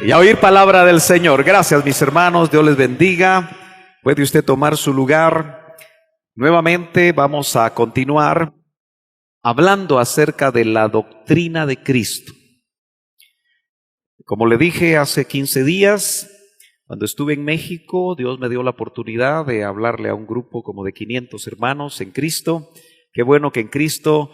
Y a oír palabra del Señor. Gracias, mis hermanos, Dios les bendiga. Puede usted tomar su lugar. Nuevamente vamos a continuar hablando acerca de la doctrina de Cristo. Como le dije hace 15 días, cuando estuve en México, Dios me dio la oportunidad de hablarle a un grupo como de 500 hermanos en Cristo. Qué bueno que en Cristo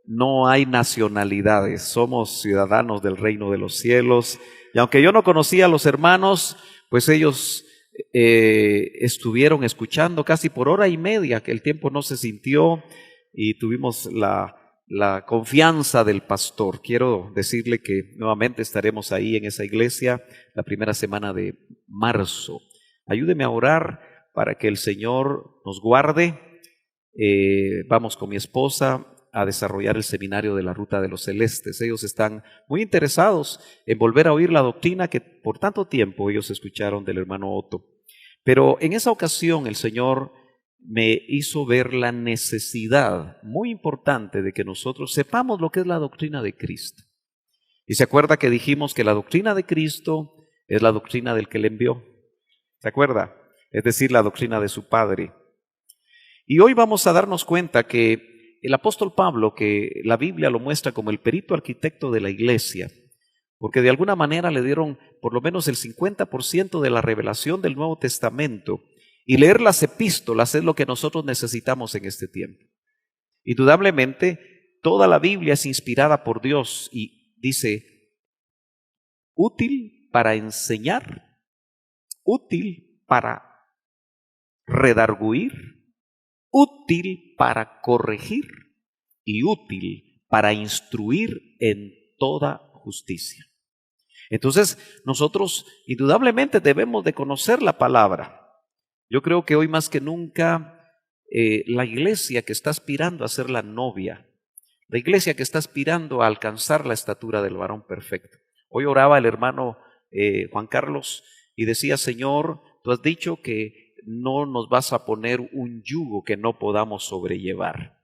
no hay nacionalidades, somos ciudadanos del reino de los cielos. Y aunque yo no conocía a los hermanos, pues ellos estuvieron escuchando casi por hora y media, que el tiempo no se sintió, y tuvimos la confianza del pastor. Quiero decirle que nuevamente estaremos ahí en esa iglesia la primera semana de marzo. Ayúdeme a orar para que el Señor nos guarde. Vamos con mi esposa a desarrollar el seminario de la Ruta de los Celestes. Ellos están muy interesados en volver a oír la doctrina que por tanto tiempo ellos escucharon del hermano Otto. Pero en esa ocasión el Señor me hizo ver la necesidad muy importante de que nosotros sepamos lo que es la doctrina de Cristo. Y se acuerda que dijimos que la doctrina de Cristo es la doctrina del que le envió. ¿Se acuerda? Es decir, la doctrina de su Padre. Y hoy vamos a darnos cuenta que el apóstol Pablo, que la Biblia lo muestra como el perito arquitecto de la iglesia, porque de alguna manera le dieron por lo menos el 50% de la revelación del Nuevo Testamento, y leer las epístolas es lo que nosotros necesitamos en este tiempo. Indudablemente, toda la Biblia es inspirada por Dios y dice, útil para enseñar, útil para redarguir, útil para corregir y útil para instruir en toda justicia. Entonces, nosotros indudablemente debemos de conocer la palabra. Yo creo que hoy más que nunca, la iglesia que está aspirando a ser la novia, la iglesia que está aspirando a alcanzar la estatura del varón perfecto. Hoy oraba el hermano Juan Carlos y decía, Señor, tú has dicho que no nos vas a poner un yugo que no podamos sobrellevar.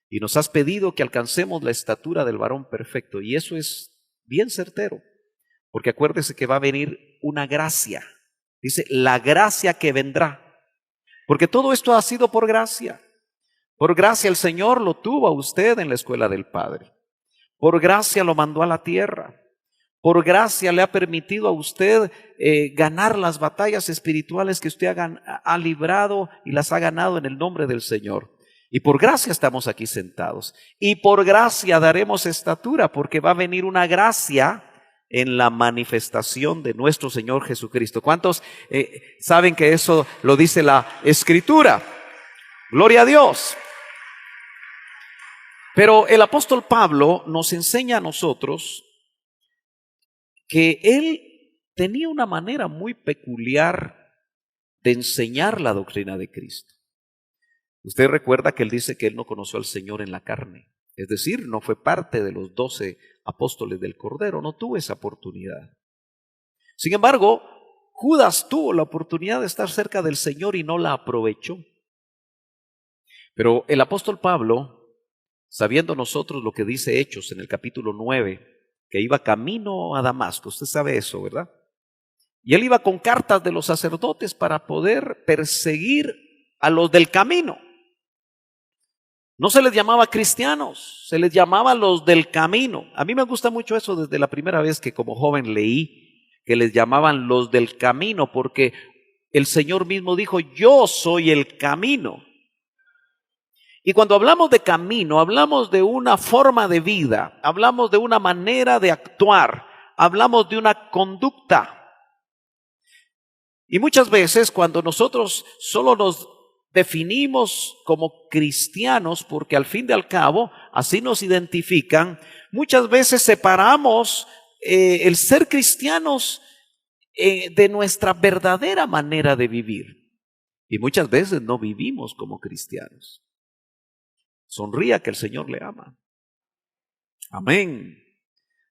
Y nos has pedido que alcancemos la estatura del varón perfecto. Y eso es bien certero, porque acuérdese que va a venir una gracia. Dice, la gracia que vendrá. Porque todo esto ha sido por gracia. Por gracia el Señor lo tuvo a usted en la escuela del Padre. Por gracia lo mandó a la tierra. Por gracia le ha permitido a usted ganar las batallas espirituales que usted ha librado y las ha ganado en el nombre del Señor. Y por gracia estamos aquí sentados. Y por gracia daremos estatura, porque va a venir una gracia en la manifestación de nuestro Señor Jesucristo. ¿Cuántos saben que eso lo dice la Escritura? Gloria a Dios. Pero el apóstol Pablo nos enseña a nosotros que él tenía una manera muy peculiar de enseñar la doctrina de Cristo. Usted recuerda que él dice que él no conoció al Señor en la carne, es decir, no fue parte de los 12 apóstoles del Cordero, no tuvo esa oportunidad. Sin embargo, Judas tuvo la oportunidad de estar cerca del Señor y no la aprovechó. Pero el apóstol Pablo, sabiendo nosotros lo que dice Hechos en el capítulo 9, que iba camino a Damasco, usted sabe eso, ¿verdad? Y él iba con cartas de los sacerdotes para poder perseguir a los del camino. No se les llamaba cristianos, se les llamaba los del camino. A mí me gusta mucho eso desde la primera vez que como joven leí que les llamaban los del camino, porque el Señor mismo dijo, yo soy el camino. Y cuando hablamos de camino, hablamos de una forma de vida, hablamos de una manera de actuar, hablamos de una conducta. Y muchas veces cuando nosotros solo nos definimos como cristianos, porque al fin y al cabo así nos identifican, muchas veces separamos el ser cristianos de nuestra verdadera manera de vivir. Y muchas veces no vivimos como cristianos. Sonría que el Señor le ama. Amén.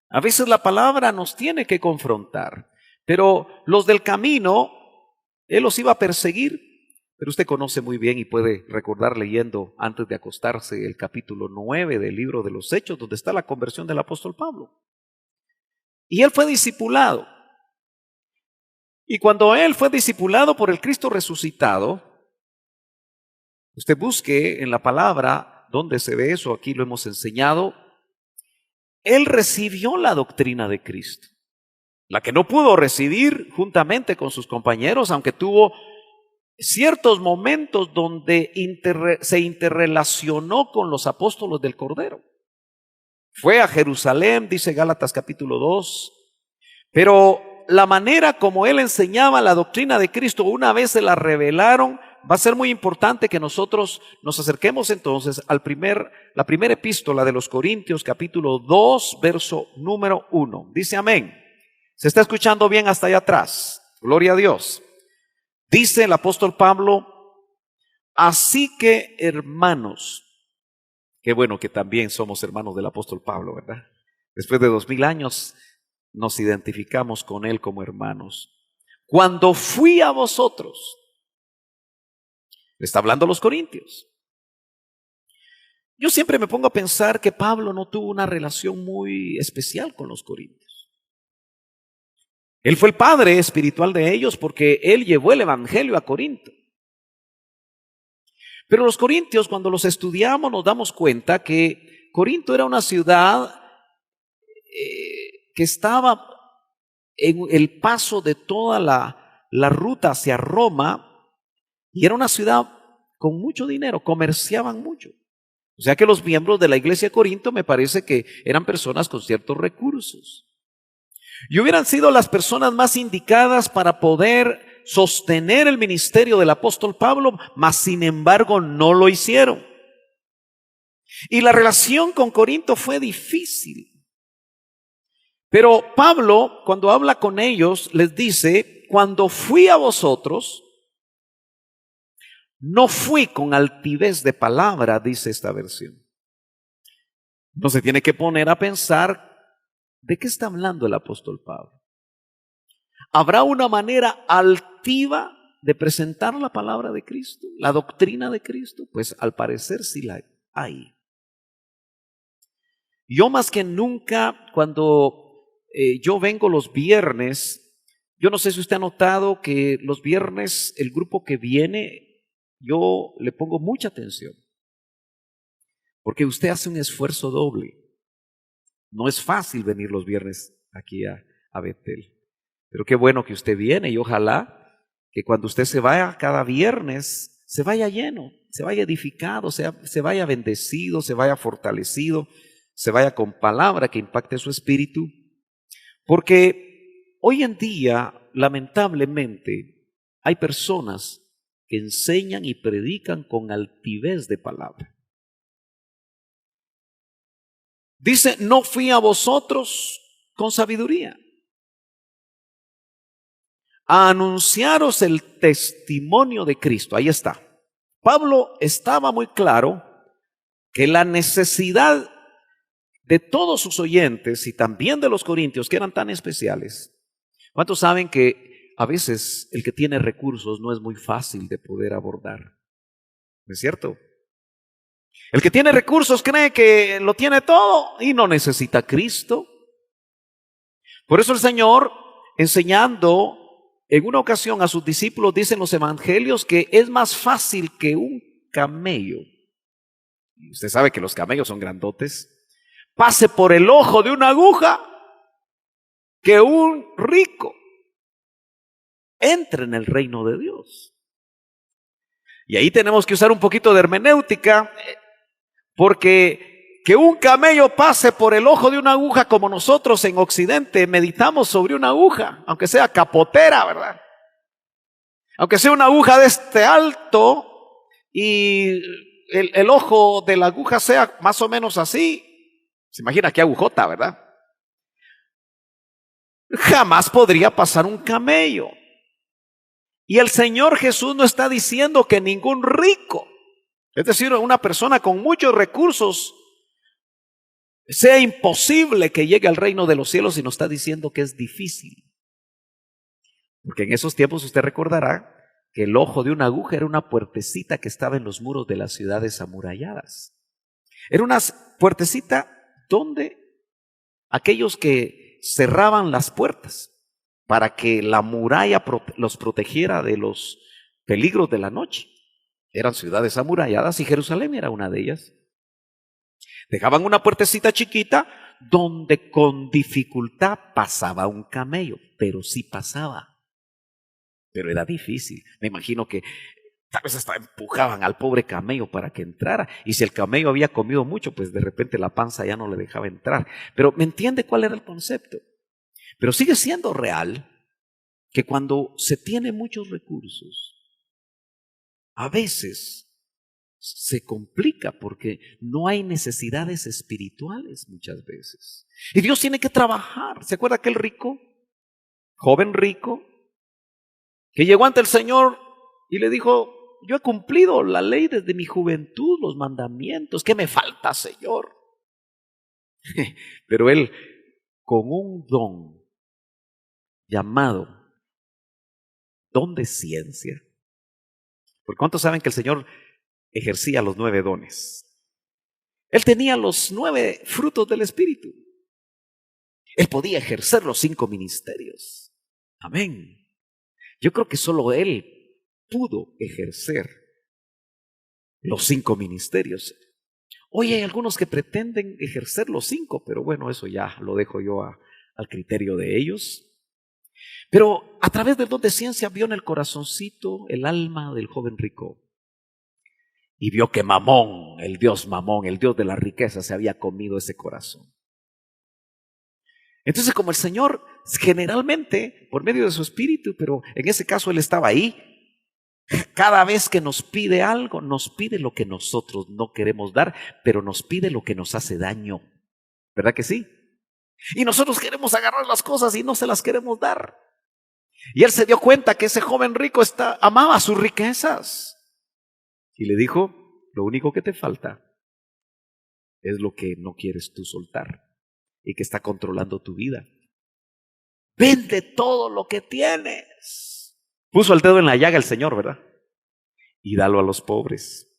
A veces la palabra nos tiene que confrontar, pero los del camino, él los iba a perseguir. Pero usted conoce muy bien y puede recordar leyendo antes de acostarse el capítulo 9 del libro de los Hechos, donde está la conversión del apóstol Pablo. Y él fue discipulado. Y cuando él fue discipulado por el Cristo resucitado, usted busque en la palabra donde se ve eso, aquí lo hemos enseñado, él recibió la doctrina de Cristo, la que no pudo recibir juntamente con sus compañeros, aunque tuvo ciertos momentos donde se interrelacionó con los apóstolos del Cordero. Fue a Jerusalén, dice Gálatas capítulo 2, pero la manera como él enseñaba la doctrina de Cristo, una vez se la revelaron, va a ser muy importante que nosotros nos acerquemos entonces a la primera epístola de los Corintios, capítulo 2, verso número 1. Dice amén. ¿Se está escuchando bien hasta allá atrás? Gloria a Dios. Dice el apóstol Pablo, así que hermanos, qué bueno que también somos hermanos del apóstol Pablo, ¿verdad? Después de 2000 años nos identificamos con él como hermanos. Cuando fui a vosotros, le está hablando a los corintios. Yo siempre me pongo a pensar que Pablo no tuvo una relación muy especial con los corintios. Él fue el padre espiritual de ellos porque él llevó el evangelio a Corinto. Pero los corintios, cuando los estudiamos, nos damos cuenta que Corinto era una ciudad que estaba en el paso de toda la ruta hacia Roma, y era una ciudad con mucho dinero, comerciaban mucho. O sea que los miembros de la iglesia de Corinto me parece que eran personas con ciertos recursos. Y hubieran sido las personas más indicadas para poder sostener el ministerio del apóstol Pablo, mas sin embargo no lo hicieron. Y la relación con Corinto fue difícil. Pero Pablo, cuando habla con ellos, les dice, cuando fui a vosotros, no fui con altivez de palabra, dice esta versión. No se tiene que poner a pensar de qué está hablando el apóstol Pablo. ¿Habrá una manera altiva de presentar la palabra de Cristo, la doctrina de Cristo? Pues al parecer sí la hay. Yo más que nunca, cuando yo vengo los viernes, yo no sé si usted ha notado que los viernes el grupo que viene, yo le pongo mucha atención, porque usted hace un esfuerzo doble. No es fácil venir los viernes aquí a Betel, pero qué bueno que usted viene y ojalá que cuando usted se vaya cada viernes, se vaya lleno, se vaya edificado, se vaya bendecido, se vaya fortalecido, se vaya con palabra que impacte su espíritu, porque hoy en día, lamentablemente, hay personas que enseñan y predican con altivez de palabra. Dice, no fui a vosotros con sabiduría a anunciaros el testimonio de Cristo. Ahí está. Pablo estaba muy claro que la necesidad de todos sus oyentes y también de los corintios, que eran tan especiales. ¿Cuántos saben que a veces el que tiene recursos no es muy fácil de poder abordar? ¿No es cierto? El que tiene recursos cree que lo tiene todo y no necesita a Cristo. Por eso el Señor, enseñando en una ocasión a sus discípulos, dice en los evangelios que es más fácil que un camello, y usted sabe que los camellos son grandotes, pase por el ojo de una aguja que un rico entre en el reino de Dios. Y ahí tenemos que usar un poquito de hermenéutica, porque que un camello pase por el ojo de una aguja, como nosotros en Occidente meditamos sobre una aguja, aunque sea capotera, ¿verdad? Aunque sea una aguja de este alto y el ojo de la aguja sea más o menos así, se imagina qué agujota, ¿verdad? Jamás podría pasar un camello. Y el Señor Jesús no está diciendo que ningún rico, es decir, una persona con muchos recursos, sea imposible que llegue al reino de los cielos, sino está diciendo que es difícil. Porque en esos tiempos usted recordará que el ojo de una aguja era una puertecita que estaba en los muros de las ciudades amuralladas. Era una puertecita donde aquellos que cerraban las puertas para que la muralla los protegiera de los peligros de la noche. Eran ciudades amuralladas y Jerusalén era una de ellas. Dejaban una puertecita chiquita donde con dificultad pasaba un camello, pero sí pasaba. Pero era difícil. Me imagino que tal vez hasta empujaban al pobre camello para que entrara. Y si el camello había comido mucho, pues de repente la panza ya no le dejaba entrar. Pero ¿me entiende cuál era el concepto? Pero sigue siendo real que cuando se tiene muchos recursos, a veces se complica porque no hay necesidades espirituales muchas veces. Y Dios tiene que trabajar. ¿Se acuerda aquel rico, joven rico, que llegó ante el Señor y le dijo: yo he cumplido la ley desde mi juventud, los mandamientos, ¿qué me falta, Señor? Pero él, con un don llamado don de ciencia, ¿por cuántos saben que el Señor ejercía los 9 dones? Él tenía los 9 frutos del Espíritu. Él podía ejercer los 5 ministerios. Amén. Yo creo que solo él pudo ejercer los 5 ministerios. Hoy hay algunos que pretenden ejercer los 5, pero bueno, eso ya lo dejo yo al criterio de ellos. Pero a través del don de ciencia vio en el corazoncito el alma del joven rico. Y vio que Mamón, el dios de la riqueza, se había comido ese corazón. Entonces, como el Señor generalmente, por medio de su espíritu, pero en ese caso Él estaba ahí, cada vez que nos pide algo, nos pide lo que nosotros no queremos dar, pero nos pide lo que nos hace daño. ¿Verdad que sí? Y nosotros queremos agarrar las cosas y no se las queremos dar. Y Él se dio cuenta que ese joven rico amaba sus riquezas. Y le dijo: lo único que te falta es lo que no quieres tú soltar y que está controlando tu vida. Vende todo lo que tienes. Puso el dedo en la llaga el Señor, ¿verdad? Y dalo a los pobres.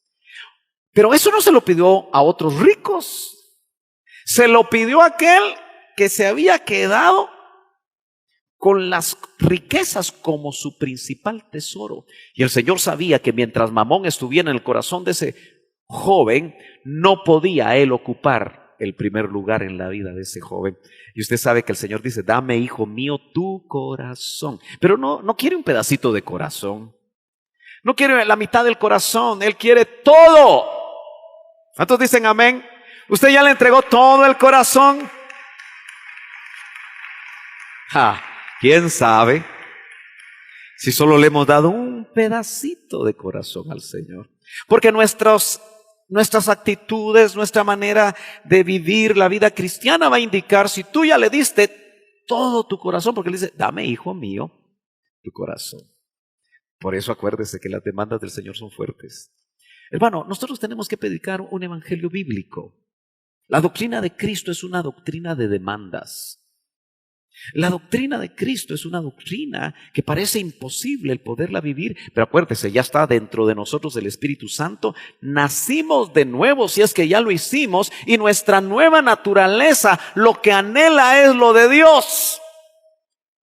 Pero eso no se lo pidió a otros ricos. Se lo pidió a aquel que se había quedado con las riquezas como su principal tesoro. Y el Señor sabía que mientras Mamón estuviera en el corazón de ese joven, no podía él ocupar el primer lugar en la vida de ese joven. Y usted sabe que el Señor dice: dame, hijo mío, tu corazón. Pero no quiere un pedacito de corazón. No quiere la mitad del corazón. Él quiere todo. ¿Cuántos dicen amén? ¿Usted ya le entregó todo el corazón? ¿Quién sabe si solo le hemos dado un pedacito de corazón al Señor? Porque nuestras actitudes, nuestra manera de vivir la vida cristiana va a indicar si tú ya le diste todo tu corazón, porque Él dice: dame, hijo mío, tu corazón. Por eso acuérdese que las demandas del Señor son fuertes. Hermano, nosotros tenemos que predicar un evangelio bíblico. La doctrina de Cristo es una doctrina de demandas. La doctrina de Cristo es una doctrina que parece imposible el poderla vivir, pero acuérdese, ya está dentro de nosotros el Espíritu Santo. Nacimos de nuevo, si es que ya lo hicimos, y nuestra nueva naturaleza lo que anhela es lo de Dios.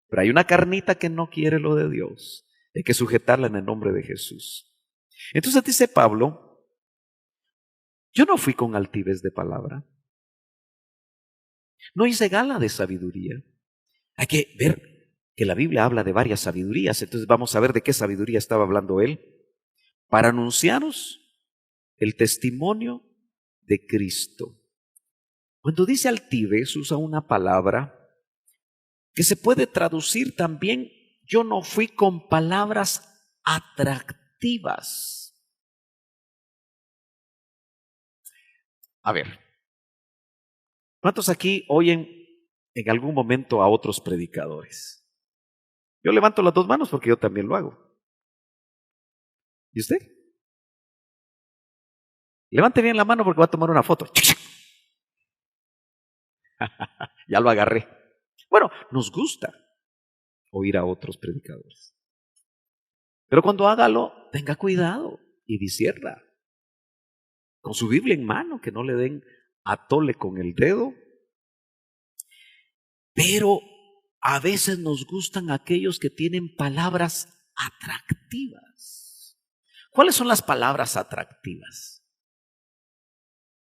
Pero hay una carnita que no quiere lo de Dios. Hay que sujetarla en el nombre de Jesús. Entonces dice Pablo: yo no fui con altivez de palabra, no hice gala de sabiduría. Hay que ver que la Biblia habla de varias sabidurías. Entonces vamos a ver de qué sabiduría estaba hablando él. Para anunciaros el testimonio de Cristo. Cuando dice altivez, usa una palabra que se puede traducir también: yo no fui con palabras atractivas. A ver, ¿cuántos aquí oyen en algún momento a otros predicadores? Yo levanto las 2 manos porque yo también lo hago. ¿Y usted? Levante bien la mano porque va a tomar una foto. Ya lo agarré. Bueno, nos gusta oír a otros predicadores. Pero cuando hágalo, tenga cuidado y discierna. Con su Biblia en mano, que no le den a tole con el dedo. Pero a veces nos gustan aquellos que tienen palabras atractivas. ¿Cuáles son las palabras atractivas?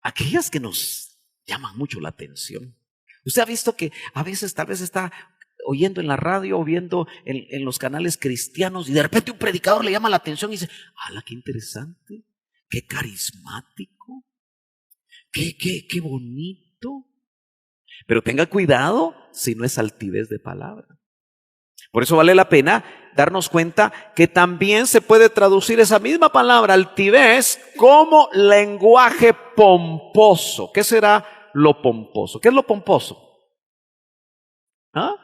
Aquellas que nos llaman mucho la atención. Usted ha visto que a veces tal vez está oyendo en la radio o viendo en los canales cristianos y de repente un predicador le llama la atención y dice, ¡hala, qué interesante! ¡Qué carismático! ¡Qué bonito! Pero tenga cuidado si no es altivez de palabra. Por eso vale la pena darnos cuenta que también se puede traducir esa misma palabra, altivez, como lenguaje pomposo. ¿Qué será lo pomposo? ¿Qué es lo pomposo? ¿Ah?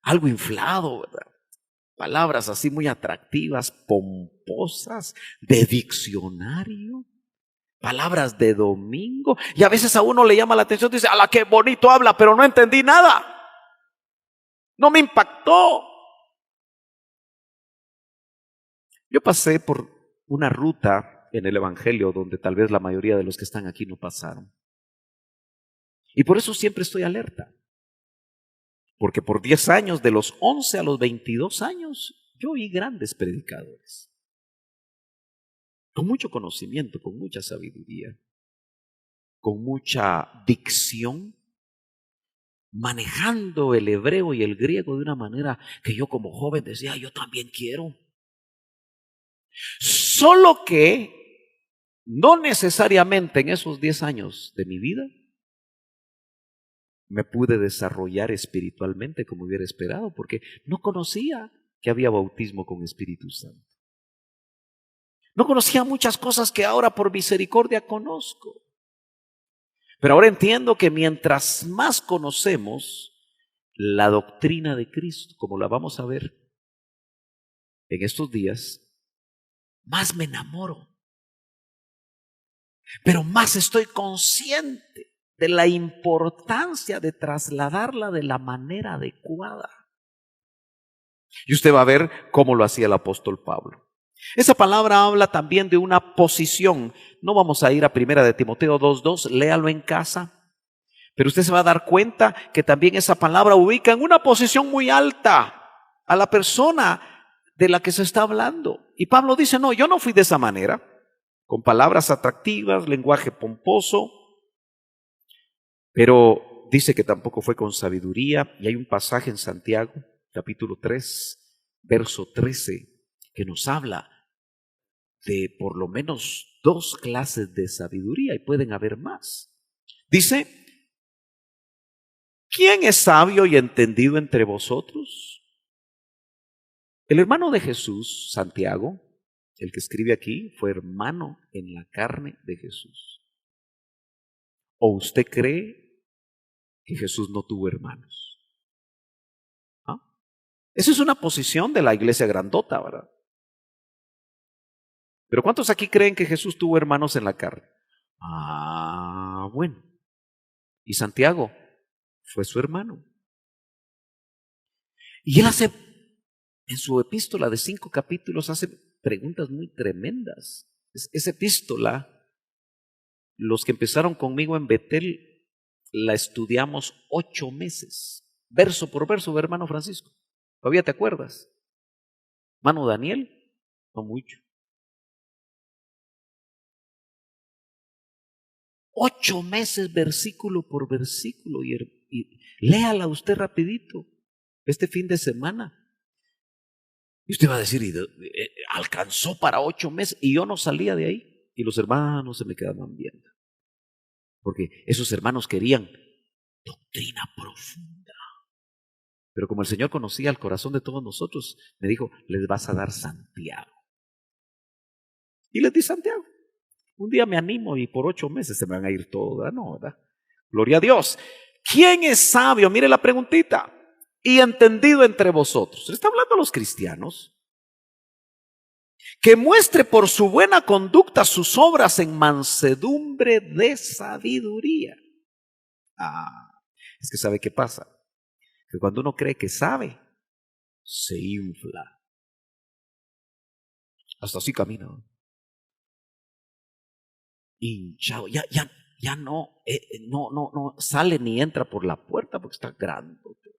Algo inflado, ¿verdad? Palabras así muy atractivas, pomposas, de diccionario. Palabras de domingo. Y a veces a uno le llama la atención, dice, ¡ala, qué bonito habla! Pero no entendí nada. No me impactó. Yo pasé por una ruta en el Evangelio donde tal vez la mayoría de los que están aquí no pasaron. Y por eso siempre estoy alerta. Porque por 10 años, de los 11 a los 22 años, yo oí grandes predicadores. Con mucho conocimiento, con mucha sabiduría, con mucha dicción, manejando el hebreo y el griego de una manera que yo como joven decía, yo también quiero. Solo que no necesariamente en esos 10 años de mi vida me pude desarrollar espiritualmente como hubiera esperado, porque no conocía que había bautismo con Espíritu Santo. No conocía muchas cosas que ahora por misericordia conozco. Pero ahora entiendo que mientras más conocemos la doctrina de Cristo, como la vamos a ver en estos días, más me enamoro. Pero más estoy consciente de la importancia de trasladarla de la manera adecuada. Y usted va a ver cómo lo hacía el apóstol Pablo. Esa palabra habla también de una posición. No vamos a ir a 1 de Timoteo 2:2, léalo en casa. Pero usted se va a dar cuenta que también esa palabra ubica en una posición muy alta a la persona de la que se está hablando. Y Pablo dice, no, yo no fui de esa manera, con palabras atractivas, lenguaje pomposo, pero dice que tampoco fue con sabiduría. Y hay un pasaje en Santiago, capítulo 3, verso 13, que nos habla de por lo menos 2 clases de sabiduría y pueden haber más. Dice, ¿quién es sabio y entendido entre vosotros? El hermano de Jesús, Santiago, el que escribe aquí, fue hermano en la carne de Jesús. ¿O usted cree que Jesús no tuvo hermanos? ¿Ah? Esa es una posición de la iglesia grandota, ¿verdad? Pero ¿cuántos aquí creen que Jesús tuvo hermanos en la carne? Ah, bueno. Y Santiago fue su hermano. Y él hace, en su epístola de 5 capítulos, hace preguntas muy tremendas. Esa epístola, los que empezaron conmigo en Betel, la estudiamos 8 meses, verso por verso, hermano Francisco. ¿Todavía te acuerdas? Hermano Daniel, no mucho. 8 meses, versículo por versículo, y léala usted rapidito, este fin de semana. Y usted va a decir, alcanzó para 8 meses y yo no salía de ahí. Y los hermanos se me quedaban viendo. Porque esos hermanos querían doctrina profunda. Pero como el Señor conocía el corazón de todos nosotros, me dijo, les vas a dar Santiago. Y les di Santiago. Un día me animo y por 8 meses se me van a ir todos, ¿verdad? No, ¿verdad? Gloria a Dios. ¿Quién es sabio? Mire la preguntita. Y entendido entre vosotros. Le está hablando a los cristianos. Que muestre por su buena conducta sus obras en mansedumbre de sabiduría. Es que ¿sabe qué pasa? Que cuando uno cree que sabe, se infla. Hasta así camina. Hinchado. Ya no sale ni entra por la puerta porque está grandote.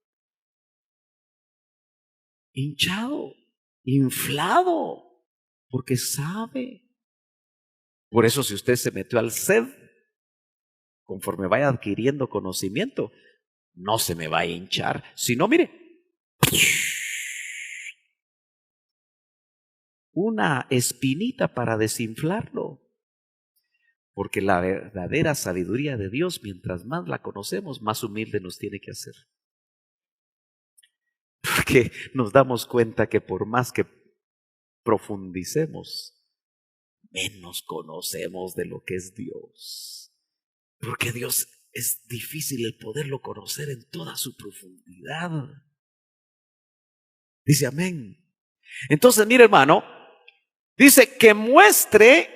hinchado, inflado, porque sabe. Por eso si usted se metió al CED, conforme vaya adquiriendo conocimiento, no se me va a hinchar. Si no, mire, una espinita para desinflarlo. Porque la verdadera sabiduría de Dios, mientras más la conocemos, más humilde nos tiene que hacer. Porque nos damos cuenta que por más que profundicemos, menos conocemos de lo que es Dios. Porque Dios es difícil el poderlo conocer en toda su profundidad. Dice amén. Entonces, mire hermano, dice que muestre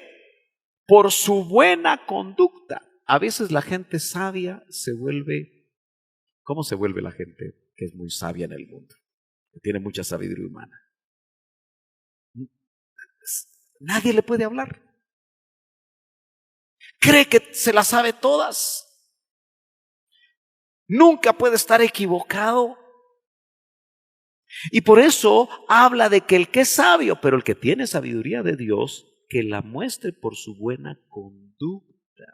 por su buena conducta. A veces la gente sabia se vuelve, ¿cómo se vuelve la gente que es muy sabia en el mundo? Que tiene mucha sabiduría humana. Nadie le puede hablar. Cree que se las sabe todas. Nunca puede estar equivocado. Y por eso habla de que el que es sabio, pero el que tiene sabiduría de Dios, que la muestre por su buena conducta.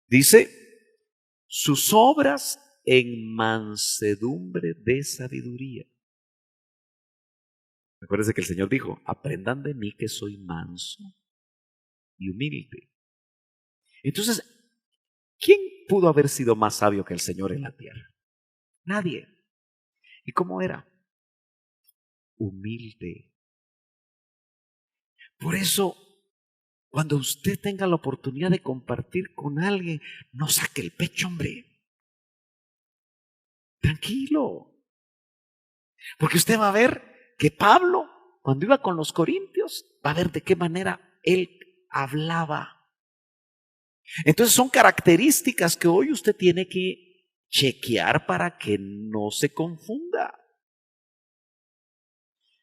Dice, sus obras en mansedumbre de sabiduría. Acuérdense que el Señor dijo, aprendan de mí que soy manso y humilde. Entonces, ¿quién pudo haber sido más sabio que el Señor en la tierra? Nadie. ¿Y cómo era? Humilde. Por eso, cuando usted tenga la oportunidad de compartir con alguien, no saque el pecho, hombre. Tranquilo. Porque usted va a ver que Pablo, cuando iba con los corintios, va a ver de qué manera él hablaba. Entonces son características que hoy usted tiene que chequear para que no se confunda.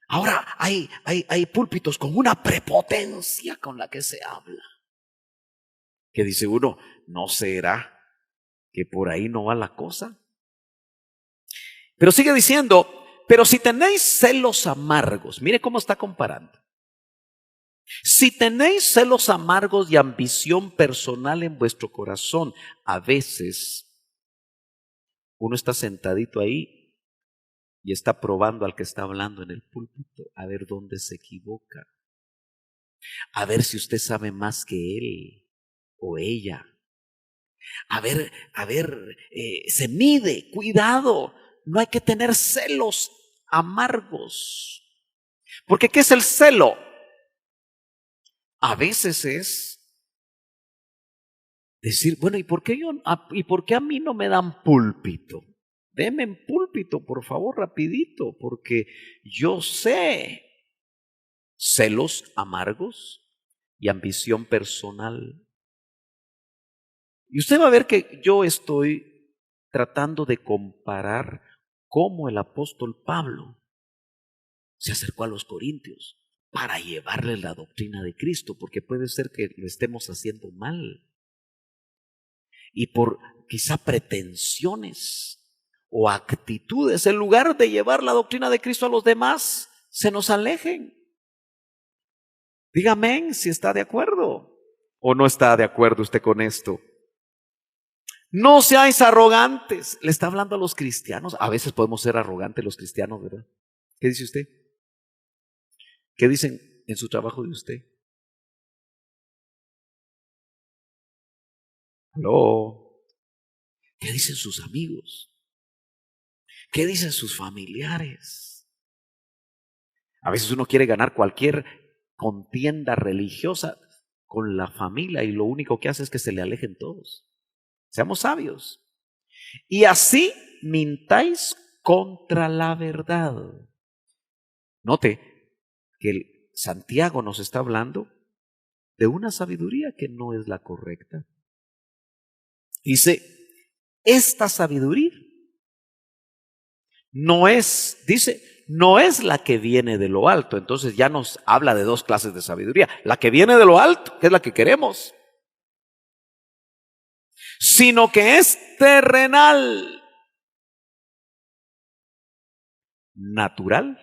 Ahora hay púlpitos con una prepotencia con la que se habla. Que dice uno, ¿no será que por ahí no va la cosa? Pero sigue diciendo, pero si tenéis celos amargos, mire cómo está comparando. Si tenéis celos amargos y ambición personal en vuestro corazón, a veces uno está sentadito ahí y está probando al que está hablando en el púlpito, a ver dónde se equivoca, a ver si usted sabe más que él o ella, a ver, se mide, cuidado, no hay que tener celos amargos, porque ¿qué es el celo? A veces es decir, bueno, ¿y por qué a mí no me dan púlpito? Deme en púlpito, por favor, rapidito, porque yo sé celos amargos y ambición personal. Y usted va a ver que yo estoy tratando de comparar cómo el apóstol Pablo se acercó a los corintios para llevarles la doctrina de Cristo, porque puede ser que lo estemos haciendo mal. Y por quizá pretensiones o actitudes, en lugar de llevar la doctrina de Cristo a los demás, se nos alejen. Dígame si está de acuerdo o no está de acuerdo usted con esto. No seáis arrogantes. Le está hablando a los cristianos. A veces podemos ser arrogantes los cristianos, ¿verdad? ¿Qué dice usted? ¿Qué dicen en su trabajo de usted? ¿Aló? ¿Qué dicen sus amigos? ¿Qué dicen sus familiares? A veces uno quiere ganar cualquier contienda religiosa con la familia y lo único que hace es que se le alejen todos. Seamos sabios. Y así mintáis contra la verdad. Note que Santiago nos está hablando de una sabiduría que no es la correcta. Dice, esta sabiduría no es, dice, no es la que viene de lo alto. Entonces ya nos habla de dos clases de sabiduría. La que viene de lo alto, que es la que queremos, sino que es terrenal. natural.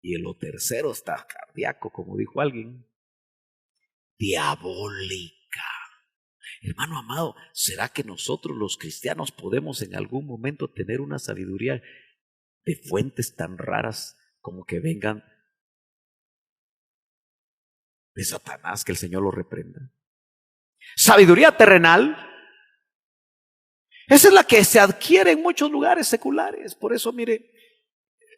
Y en lo tercero está cardíaco, como dijo alguien, diabólica. Hermano amado, ¿será que nosotros los cristianos podemos en algún momento tener una sabiduría de fuentes tan raras como que vengan de Satanás, que el Señor lo reprenda? Sabiduría terrenal, esa es la que se adquiere en muchos lugares seculares. Por eso, mire,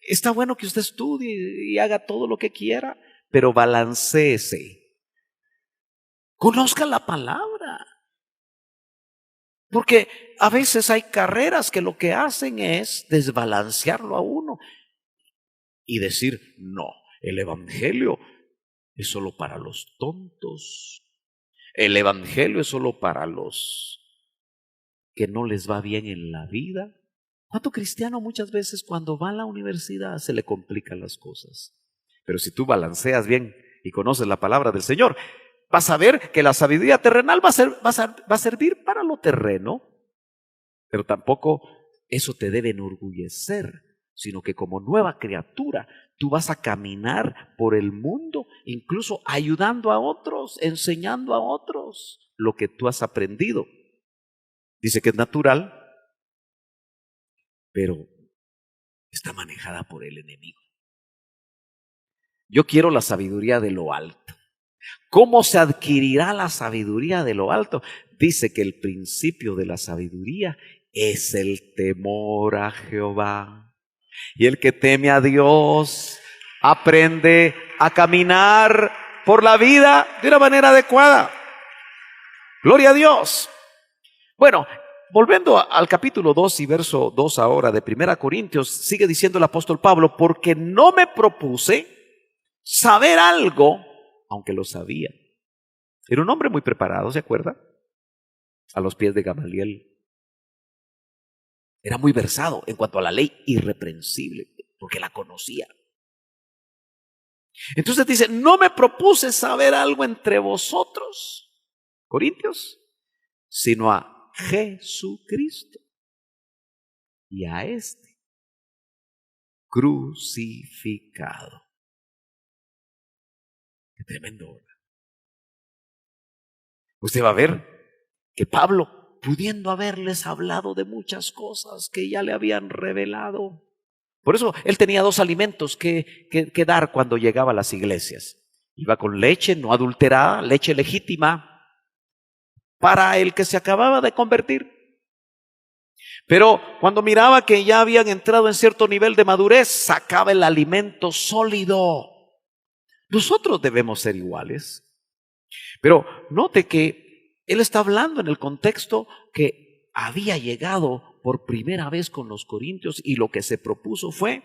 está bueno que usted estudie y haga todo lo que quiera, pero balanceese. Conozca la palabra. Porque a veces hay carreras que lo que hacen es desbalancearlo a uno y decir, no, el evangelio es solo para los tontos. El evangelio es solo para los que no les va bien en la vida. ¿Cuánto cristiano muchas veces cuando va a la universidad se le complican las cosas? Pero si tú balanceas bien y conoces la palabra del Señor, vas a ver que la sabiduría terrenal va a servir para lo terreno, pero tampoco eso te debe enorgullecer, sino que como nueva criatura tú vas a caminar por el mundo, incluso ayudando a otros, enseñando a otros lo que tú has aprendido. Dice que es natural, pero está manejada por el enemigo. Yo quiero la sabiduría de lo alto. ¿Cómo se adquirirá la sabiduría de lo alto? Dice que el principio de la sabiduría es el temor a Jehová. Y el que teme a Dios aprende a caminar por la vida de una manera adecuada. Gloria a Dios. Bueno, volviendo al capítulo 2 y verso 2 ahora de 1 Corintios, sigue diciendo el apóstol Pablo, porque no me propuse saber algo, aunque lo sabía. Era un hombre muy preparado, ¿se acuerda? A los pies de Gamaliel. Era muy versado en cuanto a la ley, irreprensible, porque la conocía. Entonces dice, no me propuse saber algo entre vosotros, Corintios, sino a Jesucristo y a este crucificado. Qué tremendo. Usted va a ver que Pablo, pudiendo haberles hablado de muchas cosas que ya le habían revelado, por eso él tenía dos alimentos que dar cuando llegaba a las iglesias. Iba con leche no adulterada, leche legítima, para el que se acababa de convertir. Pero cuando miraba que ya habían entrado en cierto nivel de madurez, sacaba el alimento sólido. Nosotros debemos ser iguales. Pero note que él está hablando en el contexto que había llegado por primera vez con los corintios y lo que se propuso fue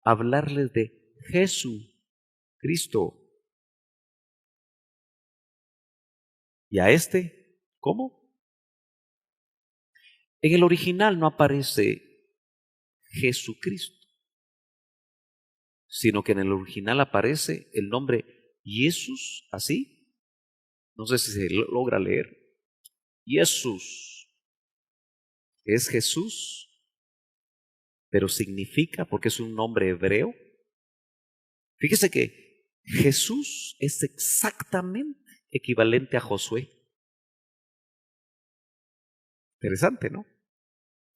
hablarles de Jesucristo. ¿Y a este? ¿Cómo? En el original no aparece Jesucristo, sino que en el original aparece el nombre Jesús, así. No sé si se logra leer. Jesús es Jesús, pero significa, porque es un nombre hebreo. Fíjese que Jesús es exactamente equivalente a Josué. Interesante, ¿no?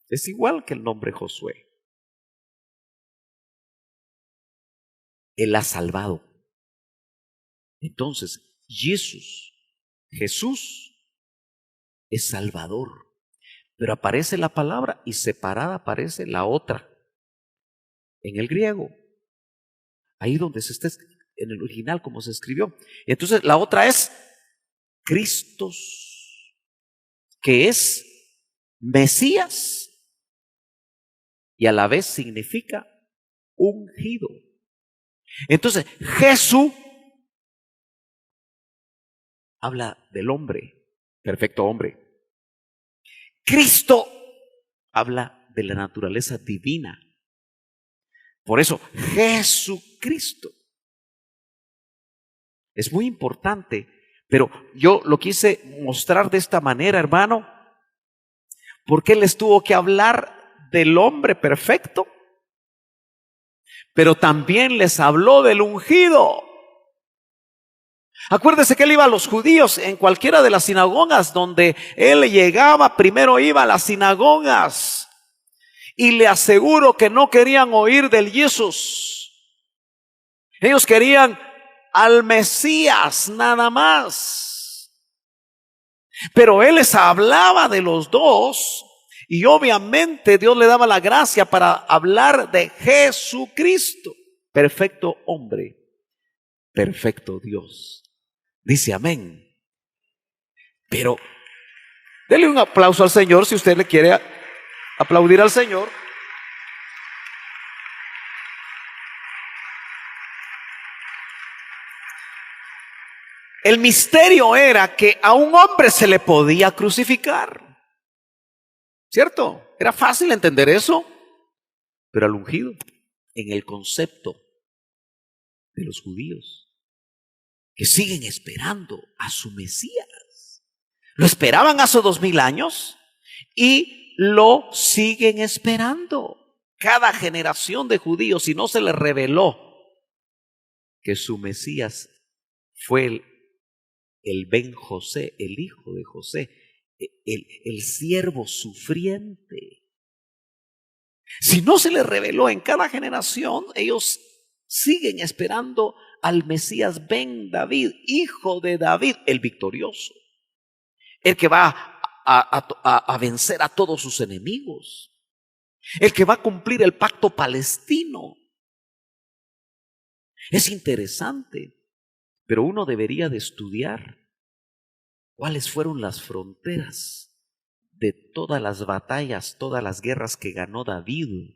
Es igual que el nombre Josué. Él ha salvado. Entonces, Jesús es Salvador. Pero aparece la palabra y separada aparece la otra. En el griego. Ahí donde se está en el original como se escribió. Entonces la otra es Cristos, que es Mesías y a la vez significa ungido. Entonces Jesús habla del hombre, perfecto hombre. Cristo habla de la naturaleza divina. Por eso Jesucristo es muy importante, pero yo lo quise mostrar de esta manera, hermano, porque Él les tuvo que hablar del hombre perfecto, pero también les habló del ungido. Acuérdese que Él iba a los judíos en cualquiera de las sinagogas donde Él llegaba, primero iba a las sinagogas, y le aseguro que no querían oír del Jesús. Ellos querían al Mesías nada más. Pero Él les hablaba de los dos, y obviamente Dios le daba la gracia para hablar de Jesucristo, perfecto hombre, perfecto Dios. Dice amén. Pero dele un aplauso al Señor si usted le quiere aplaudir al Señor. El misterio era que a un hombre se le podía crucificar, ¿cierto? Era fácil entender eso, pero al ungido, en el concepto de los judíos, que siguen esperando a su Mesías. Lo esperaban hace 2000 años y lo siguen esperando. Cada generación de judíos, si no se les reveló que su Mesías fue el Ben José, el hijo de José, el siervo sufriente. Si no se les reveló en cada generación, ellos siguen esperando al Mesías Ben David, hijo de David, el victorioso, el que va a vencer a todos sus enemigos, el que va a cumplir el pacto palestino. Es interesante, pero uno debería de estudiar cuáles fueron las fronteras de todas las batallas, todas las guerras que ganó David.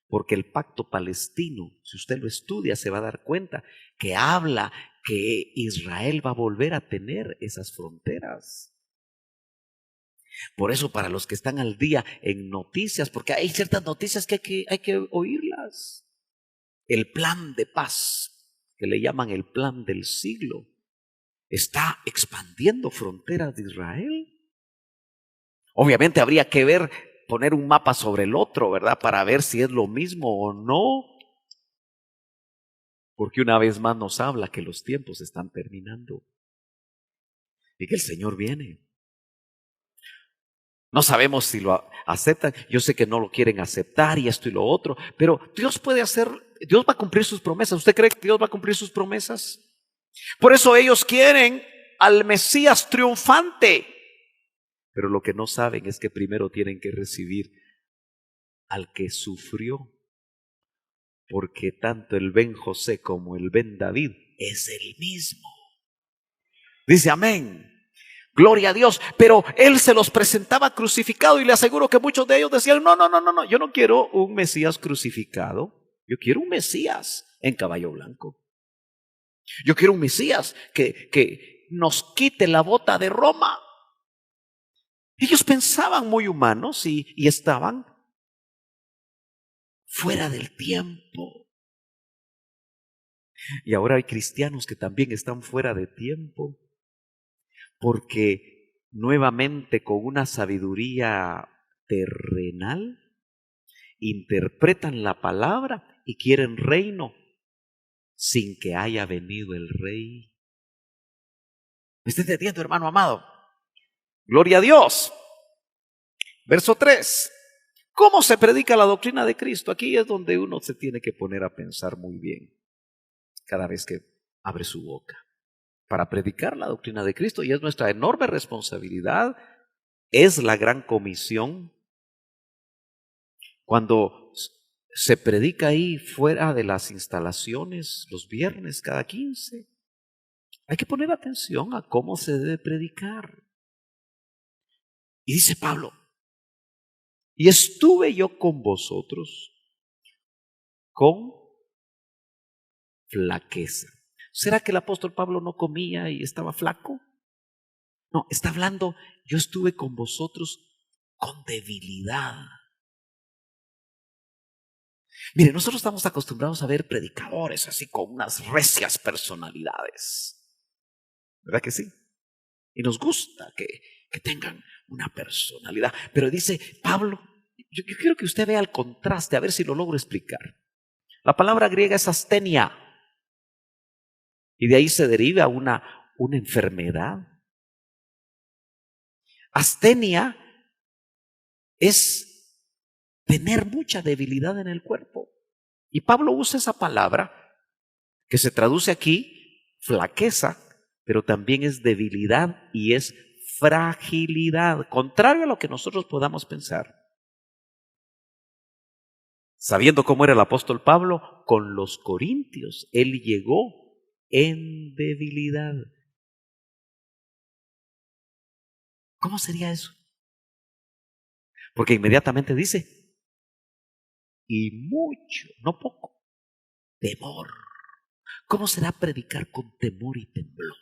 Porque el pacto palestino, si usted lo estudia, se va a dar cuenta que habla que Israel va a volver a tener esas fronteras. Por eso, para los que están al día en noticias, porque hay ciertas noticias que hay que oírlas. El plan de paz, que le llaman el plan del siglo, está expandiendo fronteras de Israel. Obviamente habría que ver, poner un mapa sobre el otro, ¿verdad? Para ver si es lo mismo o no. Porque una vez más nos habla que los tiempos están terminando y que el Señor viene. No sabemos si lo aceptan. Yo sé que no lo quieren aceptar y esto y lo otro, pero Dios puede hacer, Dios va a cumplir sus promesas. ¿Usted cree que Dios va a cumplir sus promesas? Por eso ellos quieren al Mesías triunfante. Pero lo que no saben es que primero tienen que recibir al que sufrió. Porque tanto el Ben José como el Ben David es el mismo. Dice amén. Gloria a Dios. Pero él se los presentaba crucificado y le aseguro que muchos de ellos decían, no, yo no quiero un Mesías crucificado. Yo quiero un Mesías en caballo blanco. Yo quiero un Mesías que nos quite la bota de Roma. Ellos pensaban muy humanos y estaban fuera del tiempo. Y ahora hay cristianos que también están fuera de tiempo, porque nuevamente con una sabiduría terrenal interpretan la palabra y quieren reino sin que haya venido el rey. ¿Me está entendiendo, hermano amado? Gloria a Dios. Verso 3. ¿Cómo se predica la doctrina de Cristo? Aquí es donde uno se tiene que poner a pensar muy bien cada vez que abre su boca para predicar la doctrina de Cristo, y es nuestra enorme responsabilidad, es la gran comisión. Cuando se predica ahí fuera de las instalaciones los viernes cada 15, hay que poner atención a cómo se debe predicar. Y dice Pablo, y estuve yo con vosotros con flaqueza. ¿Será que el apóstol Pablo no comía y estaba flaco? No, está hablando, yo estuve con vosotros con debilidad. Mire, nosotros estamos acostumbrados a ver predicadores así con unas recias personalidades. ¿Verdad que sí? Y nos gusta que tengan una personalidad. Pero dice Pablo, yo quiero que usted vea el contraste, a ver si lo logro explicar. La palabra griega es astenia, y de ahí se deriva una enfermedad. Astenia es tener mucha debilidad en el cuerpo. Y Pablo usa esa palabra que se traduce aquí, flaqueza, pero también es debilidad y es fragilidad, contrario a lo que nosotros podamos pensar. Sabiendo cómo era el apóstol Pablo, con los corintios, él llegó en debilidad. ¿Cómo sería eso? Porque inmediatamente dice, y mucho, no poco, temor. ¿Cómo será predicar con temor y temblor?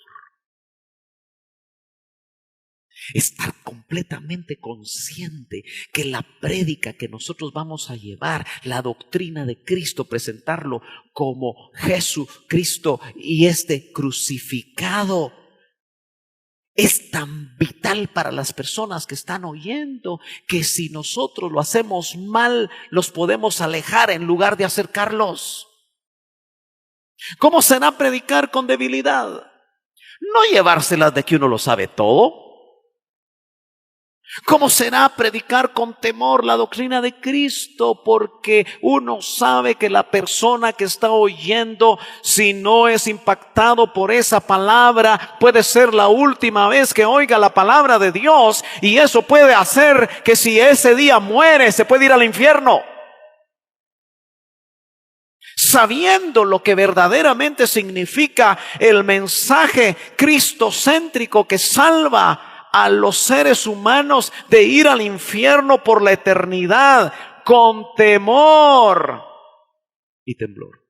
Estar completamente consciente que la prédica que nosotros vamos a llevar, la doctrina de Cristo, presentarlo como Jesucristo y este crucificado, es tan vital para las personas que están oyendo que si nosotros lo hacemos mal, los podemos alejar en lugar de acercarlos. ¿Cómo será predicar con debilidad? No llevárselas de que uno lo sabe todo. ¿Cómo será predicar con temor la doctrina de Cristo? Porque uno sabe que la persona que está oyendo, si no es impactado por esa palabra, puede ser la última vez que oiga la palabra de Dios, y eso puede hacer que si ese día muere, se puede ir al infierno. Sabiendo lo que verdaderamente significa el mensaje cristocéntrico que salva a los seres humanos de ir al infierno por la eternidad, con temor y temblor.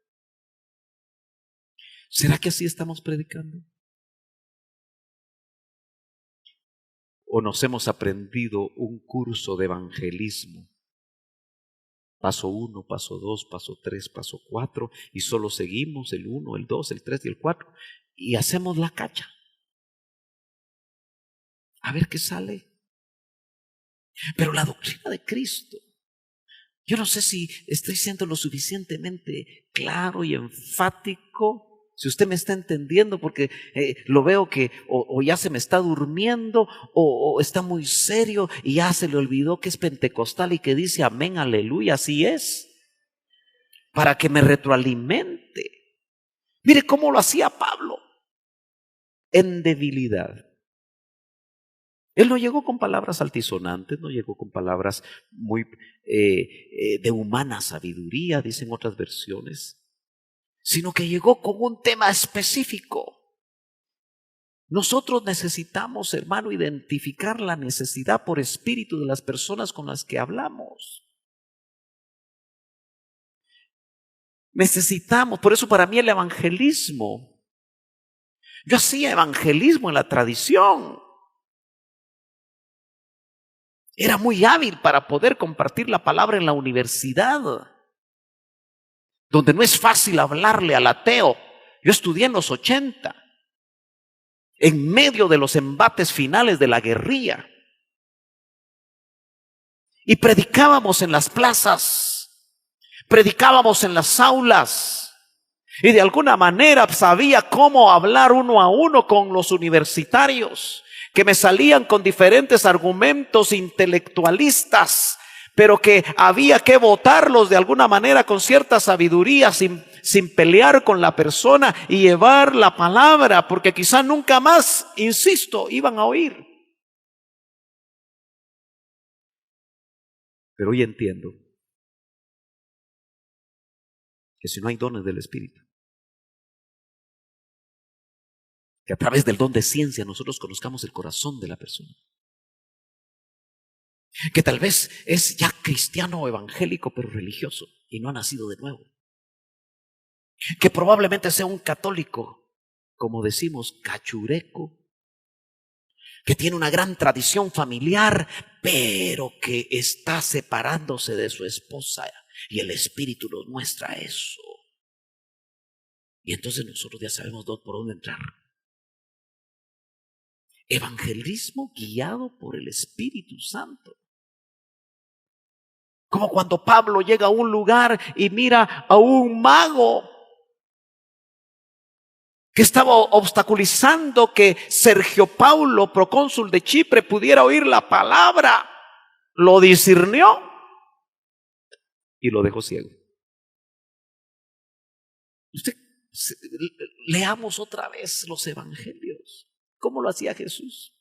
¿Será que así estamos predicando? ¿O nos hemos aprendido un curso de evangelismo? Paso 1, paso 2, paso 3, paso 4, y solo seguimos el 1, el 2, el 3 y el 4, y hacemos la cacha. A ver qué sale. Pero la doctrina de Cristo, yo no sé si estoy siendo lo suficientemente claro y enfático, si usted me está entendiendo, porque lo veo que o ya se me está durmiendo o está muy serio y ya se le olvidó que es pentecostal y que dice amén, aleluya, así es, para que me retroalimente. Mire cómo lo hacía Pablo, en debilidad. Él no llegó con palabras altisonantes, no llegó con palabras muy de humana sabiduría, dicen otras versiones, sino que llegó con un tema específico. Nosotros necesitamos, hermano, identificar la necesidad por espíritu de las personas con las que hablamos. Necesitamos, por eso para mí el evangelismo, yo hacía evangelismo en la tradición. Era muy hábil para poder compartir la palabra en la universidad, donde no es fácil hablarle al ateo. Yo estudié en los 80, en medio de los embates finales de la guerrilla, y predicábamos en las plazas, predicábamos en las aulas, y de alguna manera sabía cómo hablar uno a uno con los universitarios, que me salían con diferentes argumentos intelectualistas, pero que había que votarlos de alguna manera con cierta sabiduría, sin pelear con la persona y llevar la palabra, porque quizá nunca más, insisto, iban a oír. Pero hoy entiendo que si no hay dones del Espíritu, que a través del don de ciencia nosotros conozcamos el corazón de la persona, que tal vez es ya cristiano o evangélico pero religioso y no ha nacido de nuevo, que probablemente sea un católico, como decimos, cachureco, que tiene una gran tradición familiar, pero que está separándose de su esposa, y el Espíritu nos muestra eso. Y entonces nosotros ya sabemos por dónde entrar. Evangelismo guiado por el Espíritu Santo. Como cuando Pablo llega a un lugar y mira a un mago que estaba obstaculizando que Sergio Paulo, procónsul de Chipre, pudiera oír la palabra. Lo discernió y lo dejó ciego. Usted, leamos otra vez los evangelios. ¿Cómo lo hacía Jesús?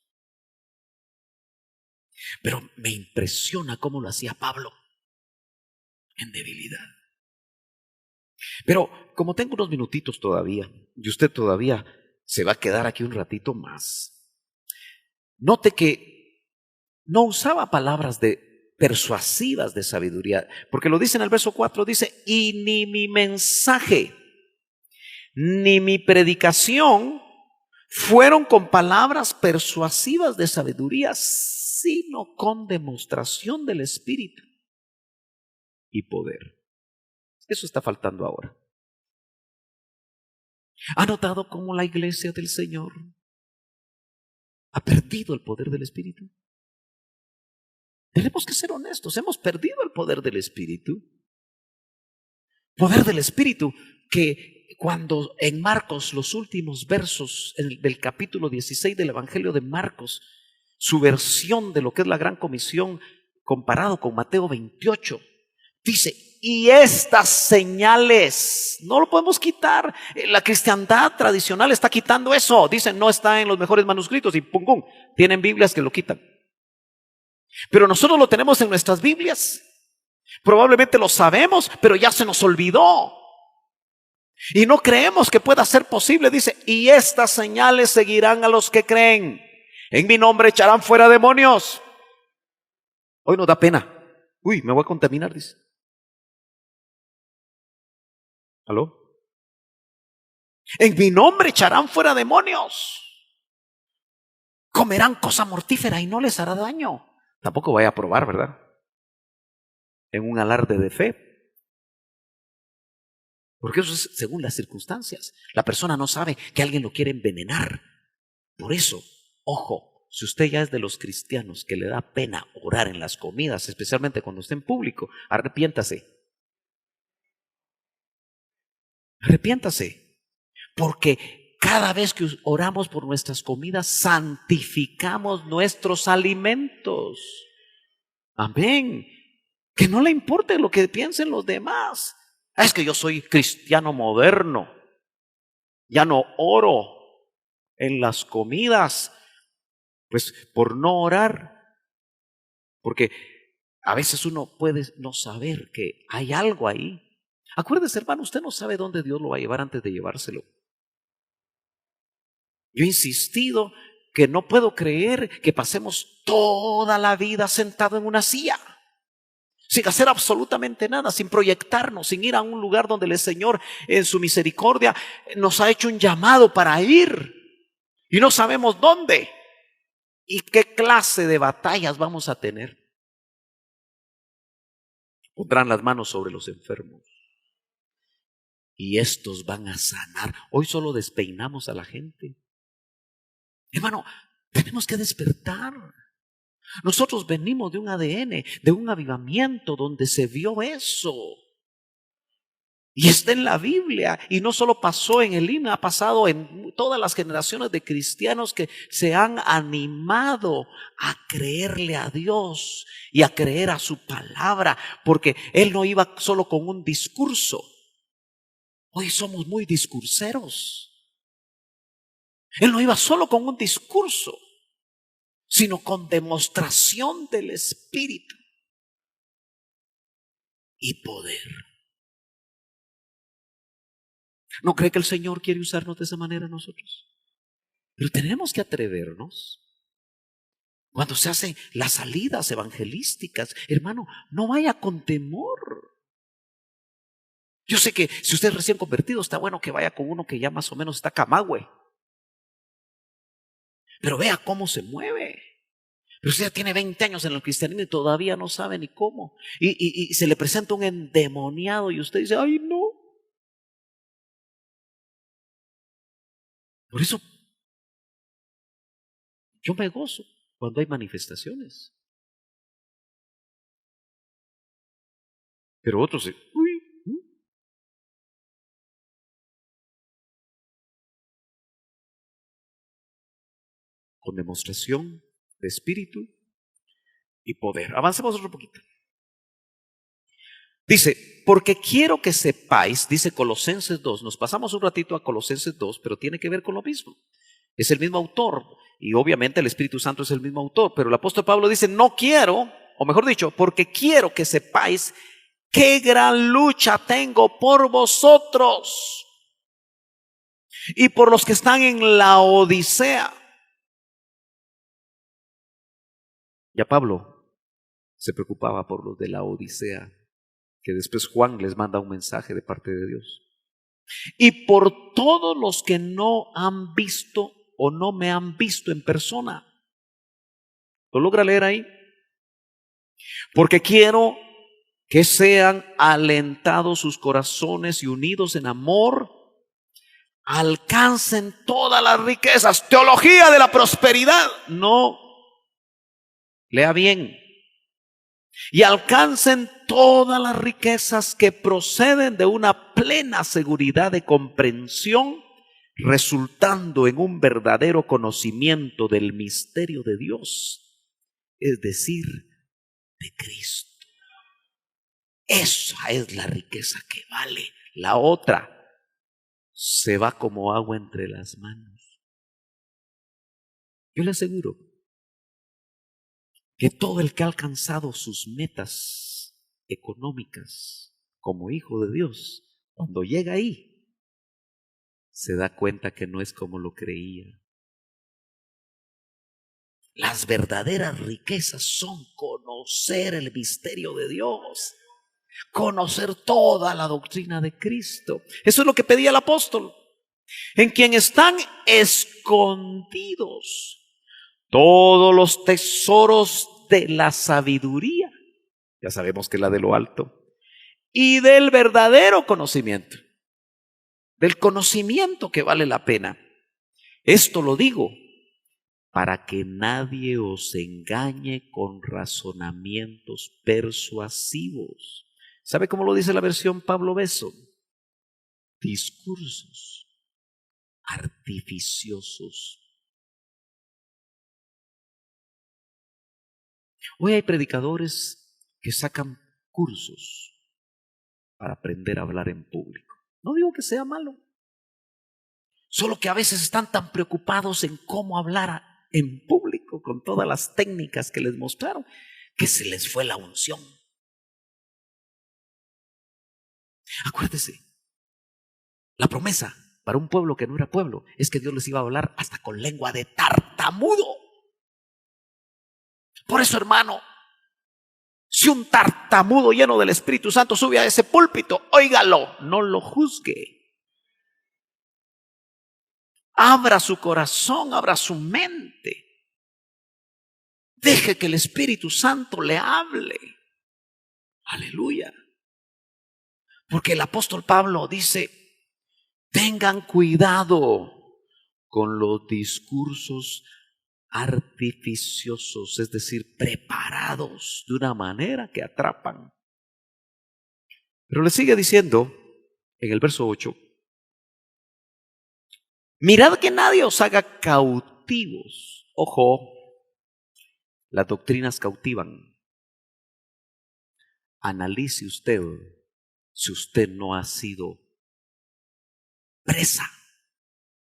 Pero me impresiona cómo lo hacía Pablo en debilidad. Pero como tengo unos minutitos todavía y usted todavía se va a quedar aquí un ratito más, note que no usaba palabras persuasivas de sabiduría, porque lo dice en el verso 4, dice, y ni mi mensaje ni mi predicación fueron con palabras persuasivas de sabiduría, sino con demostración del Espíritu y poder. Eso está faltando ahora. ¿Ha notado cómo la iglesia del Señor ha perdido el poder del Espíritu? Tenemos que ser honestos, hemos perdido el poder del Espíritu. Poder del Espíritu que cuando en Marcos, los últimos versos del capítulo 16 del Evangelio de Marcos, su versión de lo que es la Gran Comisión comparado con Mateo 28, dice, y estas señales, no lo podemos quitar. La cristiandad tradicional está quitando eso. Dicen, no está en los mejores manuscritos y pum, pum, tienen Biblias que lo quitan. Pero nosotros lo tenemos en nuestras Biblias. Probablemente lo sabemos, pero ya se nos olvidó. Y no creemos que pueda ser posible. Dice, y estas señales seguirán a los que creen. En mi nombre echarán fuera demonios. Hoy nos da pena. Uy, me voy a contaminar, dice. ¿Aló? En mi nombre echarán fuera demonios. Comerán cosa mortífera y no les hará daño. Tampoco vaya a probar, ¿verdad? En un alarde de fe. Porque eso es según las circunstancias. La persona no sabe que alguien lo quiere envenenar. Por eso, ojo, si usted ya es de los cristianos que le da pena orar en las comidas, especialmente cuando esté en público, arrepiéntase. Arrepiéntase. Porque cada vez que oramos por nuestras comidas, santificamos nuestros alimentos. Amén. Que no le importe lo que piensen los demás. Es que yo soy cristiano moderno. Ya no oro en las comidas. Pues por no orar. Porque a veces uno puede no saber que hay algo ahí. Acuérdese, hermano, usted no sabe dónde Dios lo va a llevar antes de llevárselo. Yo he insistido que no puedo creer que pasemos toda la vida sentado en una silla, sin hacer absolutamente nada, sin proyectarnos, sin ir a un lugar donde el Señor en su misericordia nos ha hecho un llamado para ir y no sabemos dónde y qué clase de batallas vamos a tener. Pondrán las manos sobre los enfermos y estos van a sanar. Hoy solo despeinamos a la gente. Hermano, tenemos que despertar. Nosotros venimos de un ADN, de un avivamiento donde se vio eso. Y está en la Biblia. Y no solo pasó en el himno, ha pasado en todas las generaciones de cristianos que se han animado a creerle a Dios y a creer a su palabra. Porque Él no iba solo con un discurso. Hoy somos muy discurseros. Él no iba solo con un discurso, sino con demostración del Espíritu y poder. ¿No cree que el Señor quiere usarnos de esa manera nosotros? Pero tenemos que atrevernos. Cuando se hacen las salidas evangelísticas, hermano, no vaya con temor. Yo sé que si usted es recién convertido, está bueno que vaya con uno que ya más o menos está camagüe. Pero vea cómo se mueve. Pero usted ya tiene 20 años en el cristianismo y todavía no sabe ni cómo. Y se le presenta un endemoniado y usted dice, ay no. Por eso Yo me gozo cuando hay manifestaciones. Pero otros, con demostración de espíritu y poder. Avancemos otro poquito. Dice, porque quiero que sepáis, dice Colosenses 2, nos pasamos un ratito a Colosenses 2, pero tiene que ver con lo mismo. Es el mismo autor y obviamente el Espíritu Santo es el mismo autor, pero el apóstol Pablo dice, no quiero, o mejor dicho, porque quiero que sepáis qué gran lucha tengo por vosotros y por los que están en la Odisea. Ya Pablo se preocupaba por los de la Odisea, que después Juan les manda un mensaje de parte de Dios. Y por todos los que no han visto o no me han visto en persona. ¿Lo logra leer ahí? Porque quiero que sean alentados sus corazones y unidos en amor, alcancen todas las riquezas. Teología de la prosperidad. No, lea bien. Y alcancen todas las riquezas que proceden de una plena seguridad de comprensión, resultando en un verdadero conocimiento del misterio de Dios, es decir, de Cristo. Esa es la riqueza que vale. La otra se va como agua entre las manos. Yo le aseguro que todo el que ha alcanzado sus metas económicas como hijo de Dios, cuando llega ahí, se da cuenta que no es como lo creía. Las verdaderas riquezas son conocer el misterio de Dios, conocer toda la doctrina de Cristo. Eso es lo que pedía el apóstol, en quien están escondidos todos los tesoros de la sabiduría, ya sabemos que es la de lo alto, y del verdadero conocimiento, del conocimiento que vale la pena. Esto lo digo para que nadie os engañe con razonamientos persuasivos. ¿Sabe cómo lo dice la versión Pablo Beso? Discursos artificiosos. Hoy hay predicadores que sacan cursos para aprender a hablar en público. No digo que sea malo, solo que a veces están tan preocupados en cómo hablar en público con todas las técnicas que les mostraron, que se les fue la unción. Acuérdese, la promesa para un pueblo que no era pueblo es que Dios les iba a hablar hasta con lengua de tartamudo. Por eso, hermano, si un tartamudo lleno del Espíritu Santo sube a ese púlpito, óigalo, no lo juzgue. Abra su corazón, abra su mente. Deje que el Espíritu Santo le hable. Aleluya. Porque el apóstol Pablo dice, tengan cuidado con los discursos artificiosos, es decir, preparados de una manera que atrapan. Pero le sigue diciendo en el verso 8, mirad que nadie os haga cautivos. Ojo, las doctrinas cautivan. Analice usted si usted no ha sido presa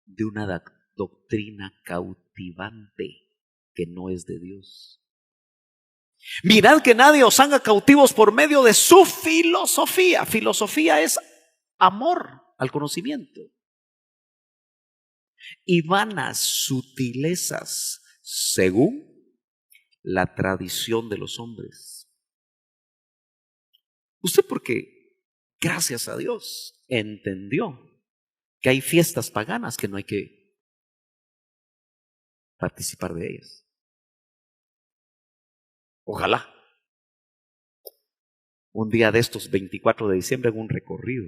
de una doctrina cautivante que no es de Dios. Mirad que nadie os haga cautivos por medio de su filosofía. Filosofía es amor al conocimiento. Y vanas sutilezas según la tradición de los hombres. Usted, porque gracias a Dios entendió que hay fiestas paganas que no hay que participar de ellas. Ojalá un día de estos 24 de diciembre hago un recorrido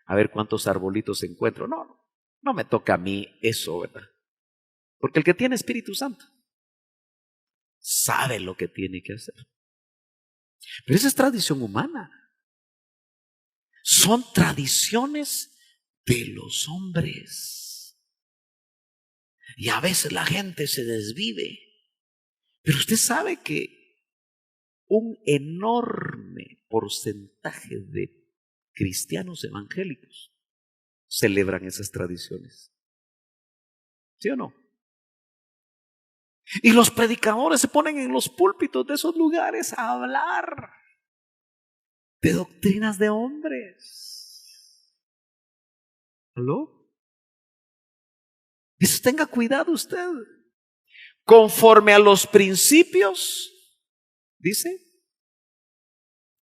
a ver cuántos arbolitos encuentro. No me toca a mí eso, ¿verdad? Porque el que tiene Espíritu Santo sabe lo que tiene que hacer. Pero esa es tradición humana. Son tradiciones de los hombres. Y a veces la gente se desvive. Pero usted sabe que un enorme porcentaje de cristianos evangélicos celebran esas tradiciones. ¿Sí o no? Y los predicadores se ponen en los púlpitos de esos lugares a hablar de doctrinas de hombres. ¿Aló? Eso tenga cuidado usted. Conforme a los principios, dice,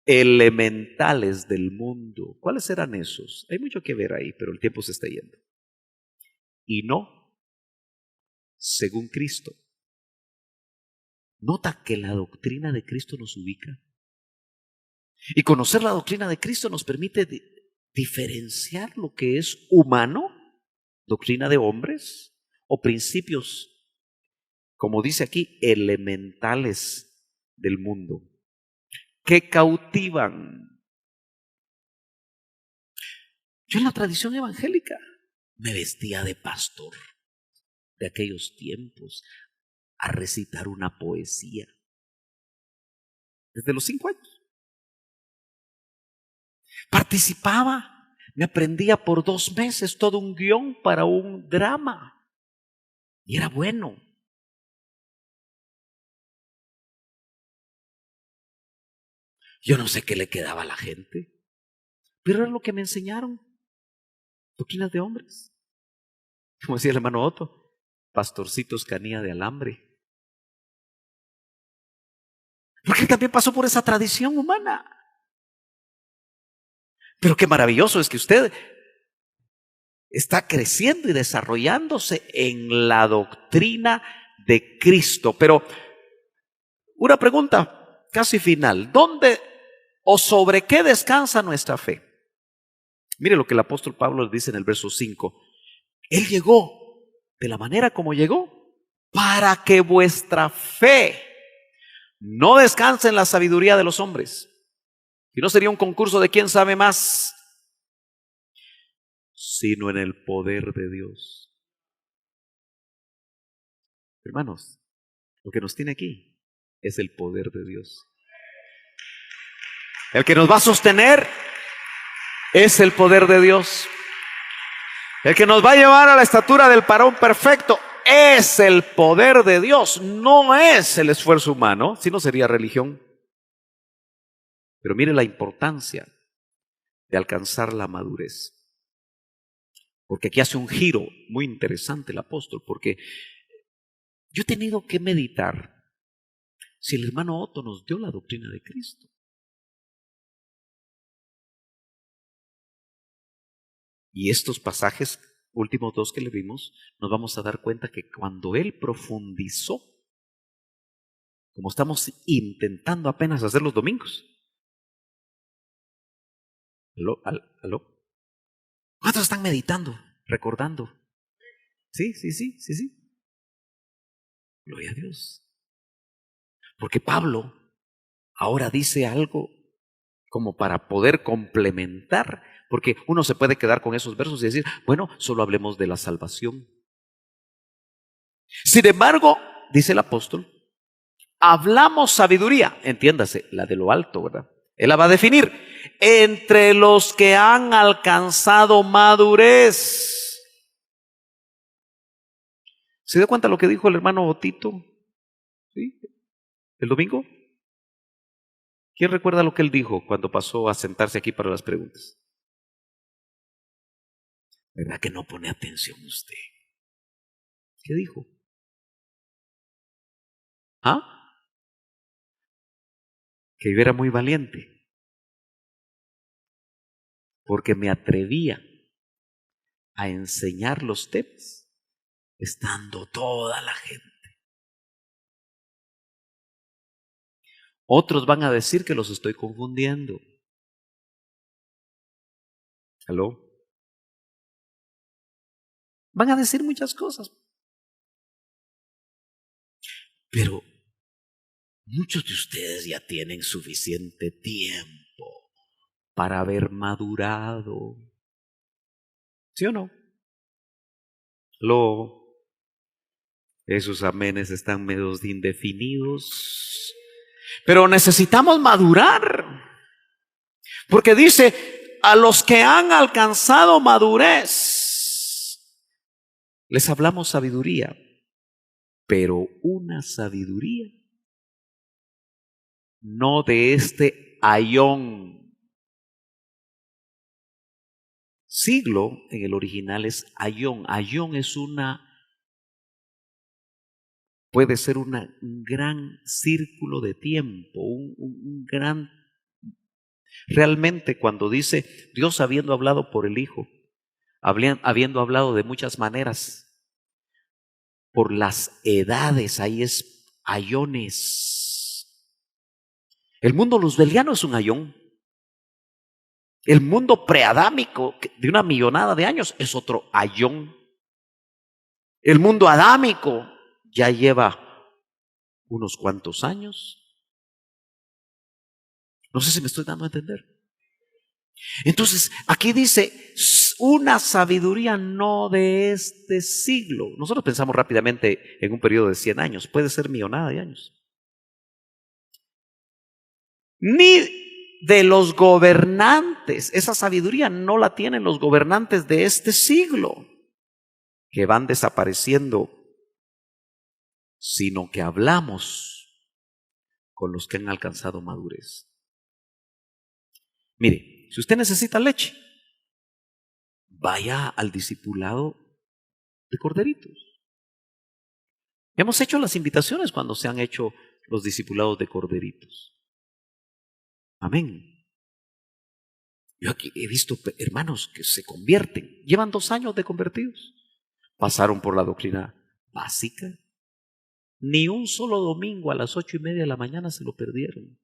elementales del mundo. ¿Cuáles eran esos? Hay mucho que ver ahí, pero el tiempo se está yendo. Y no según Cristo. Nota que la doctrina de Cristo nos ubica. Y conocer la doctrina de Cristo nos permite diferenciar lo que es humano, doctrina de hombres, o principios, como dice aquí, elementales del mundo, que cautivan. Yo en la tradición evangélica me vestía de pastor de aquellos tiempos a recitar una poesía desde los 5 años. Participaba, me aprendía por 2 meses todo un guión para un drama y era bueno. Yo no sé qué le quedaba a la gente, pero era lo que me enseñaron, doctrinas de hombres. Como decía el hermano Otto, pastorcitos canía de alambre. Porque él también pasó por esa tradición humana. Pero qué maravilloso es que usted está creciendo y desarrollándose en la doctrina de Cristo. Pero una pregunta casi final. ¿Dónde o sobre qué descansa nuestra fe? Mire lo que el apóstol Pablo dice en el verso 5. Él llegó de la manera como llegó para que vuestra fe no descanse en la sabiduría de los hombres. Si no sería un concurso de quién sabe más, sino en el poder de Dios. Hermanos, lo que nos tiene aquí es el poder de Dios. El que nos va a sostener es el poder de Dios. El que nos va a llevar a la estatura del varón perfecto es el poder de Dios, no es el esfuerzo humano, si no sería religión. Pero mire la importancia de alcanzar la madurez. Porque aquí hace un giro muy interesante el apóstol, porque yo he tenido que meditar si el hermano Otto nos dio la doctrina de Cristo. Y estos pasajes últimos 2 que le vimos, nos vamos a dar cuenta que cuando él profundizó, como estamos intentando apenas hacer los domingos. ¿Aló? ¿Cuántos están meditando, recordando? Sí. Gloria a Dios. Porque Pablo ahora dice algo como para poder complementar, porque uno se puede quedar con esos versos y decir, bueno, solo hablemos de la salvación. Sin embargo, dice el apóstol, hablamos sabiduría, entiéndase, la de lo alto, ¿verdad? Él la va a definir, entre los que han alcanzado madurez. ¿Se dio cuenta lo que dijo el hermano Otito? ¿Sí? ¿El domingo? ¿Quién recuerda lo que él dijo cuando pasó a sentarse aquí para las preguntas? ¿Verdad que no pone atención usted? ¿Qué dijo? ¿Ah? Que yo era muy valiente, porque me atrevía a enseñar los temas, estando toda la gente. Otros van a decir que los estoy confundiendo. ¿Aló? Van a decir muchas cosas. Pero muchos de ustedes ya tienen suficiente tiempo para haber madurado. ¿Sí o no? Esos amenes están medios indefinidos. Pero necesitamos madurar. Porque dice, a los que han alcanzado madurez, les hablamos sabiduría. Pero una sabiduría no de este ayón. Siglo en el original es ayón. Ayón es puede ser un gran círculo de tiempo, un gran. Realmente cuando dice Dios habiendo hablado por el Hijo, habiendo hablado de muchas maneras, por las edades, ahí es ayones. El mundo luzbeliano es un ayón. El mundo preadámico de una millonada de años es otro ayón. El mundo adámico ya lleva unos cuantos años. No sé si me estoy dando a entender. Entonces, aquí dice, una sabiduría no de este siglo. Nosotros pensamos rápidamente en un periodo de 100 años, puede ser millonada de años. Ni de los gobernantes. Esa sabiduría no la tienen los gobernantes de este siglo, que van desapareciendo, sino que hablamos con los que han alcanzado madurez. Mire, si usted necesita leche, vaya al discipulado de corderitos. Hemos hecho las invitaciones cuando se han hecho los discipulados de corderitos. Amén. Yo aquí he visto hermanos que se convierten, llevan 2 años de convertidos, pasaron por la doctrina básica, ni un solo domingo a las 8:30 de la mañana se lo perdieron.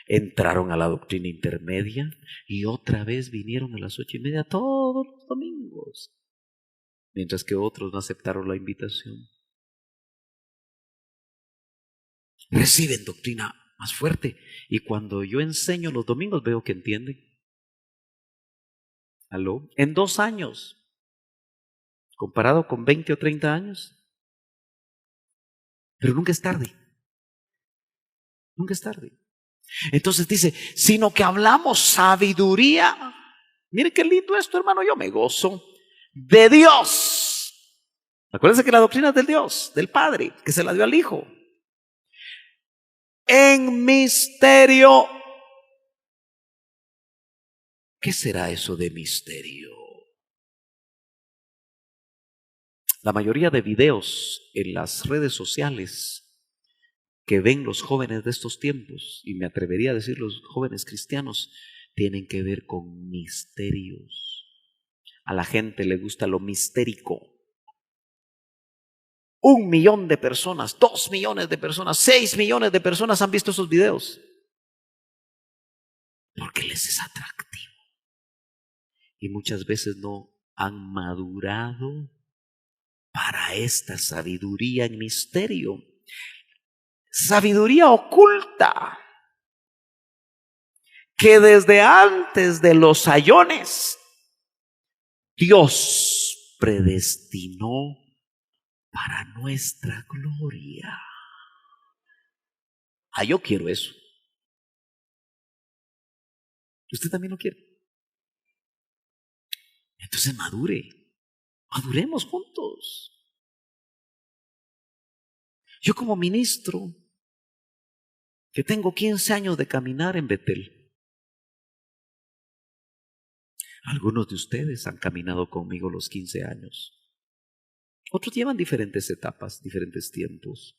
Entraron a la doctrina intermedia y otra vez vinieron a las 8:30 todos los domingos, mientras que otros no aceptaron la invitación. Reciben doctrina más fuerte y cuando yo enseño los domingos veo que entienden. ¿Aló? En 2 años, comparado con 20 o 30 años, pero nunca es tarde. Nunca es tarde. Entonces dice, sino que hablamos sabiduría. Mire qué lindo esto, hermano, yo me gozo de Dios. Acuérdense que la doctrina es del Dios, del Padre, que se la dio al Hijo. En misterio. ¿Qué será eso de misterio? La mayoría de videos en las redes sociales que ven los jóvenes de estos tiempos, y me atrevería a decir los jóvenes cristianos, tienen que ver con misterios. A la gente le gusta lo mistérico. 1 millón de personas, 2 millones de personas, 6 millones de personas han visto esos videos. Porque les es atractivo. Y muchas veces no han madurado para esta sabiduría en misterio. Sabiduría oculta que desde antes de los ayones Dios predestinó para nuestra gloria. Yo quiero eso. ¿Usted también lo quiere? Entonces maduremos juntos. Yo como ministro, que tengo 15 años de caminar en Betel, algunos de ustedes han caminado conmigo los 15 años. Otros llevan diferentes etapas, diferentes tiempos.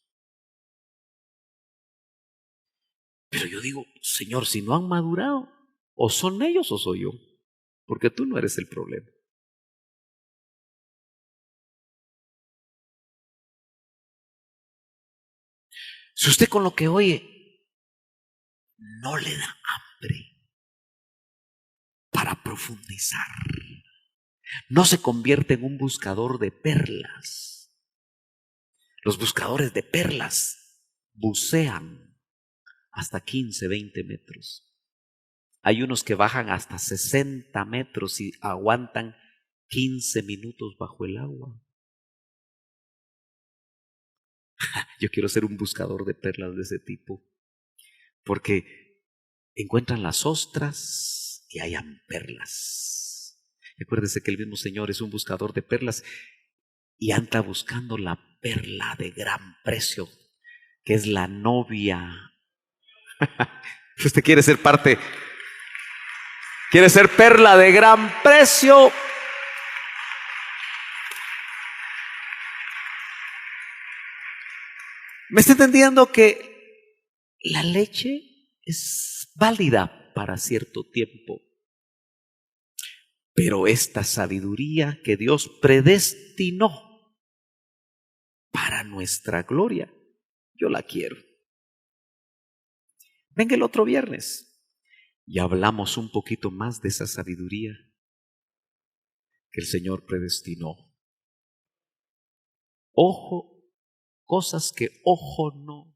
Pero yo digo, Señor, si no han madurado, o son ellos o soy yo, porque tú no eres el problema. Si usted con lo que oye no le da hambre para profundizar, no se convierte en un buscador de perlas, Los buscadores de perlas bucean hasta 15, 20 metros. Hay unos que bajan hasta 60 metros y aguantan 15 minutos bajo el agua. Yo quiero ser un buscador de perlas de ese tipo, porque encuentran las ostras y hallan perlas. Recuérdese que el mismo Señor es un buscador de perlas y anda buscando la perla de gran precio, que es la novia. Usted quiere ser parte, quiere ser perla de gran precio. ¿Me está entendiendo que la leche es válida para cierto tiempo? Pero esta sabiduría que Dios predestinó para nuestra gloria, yo la quiero. Venga el otro viernes y hablamos un poquito más de esa sabiduría que el Señor predestinó. Ojo, cosas que ojo no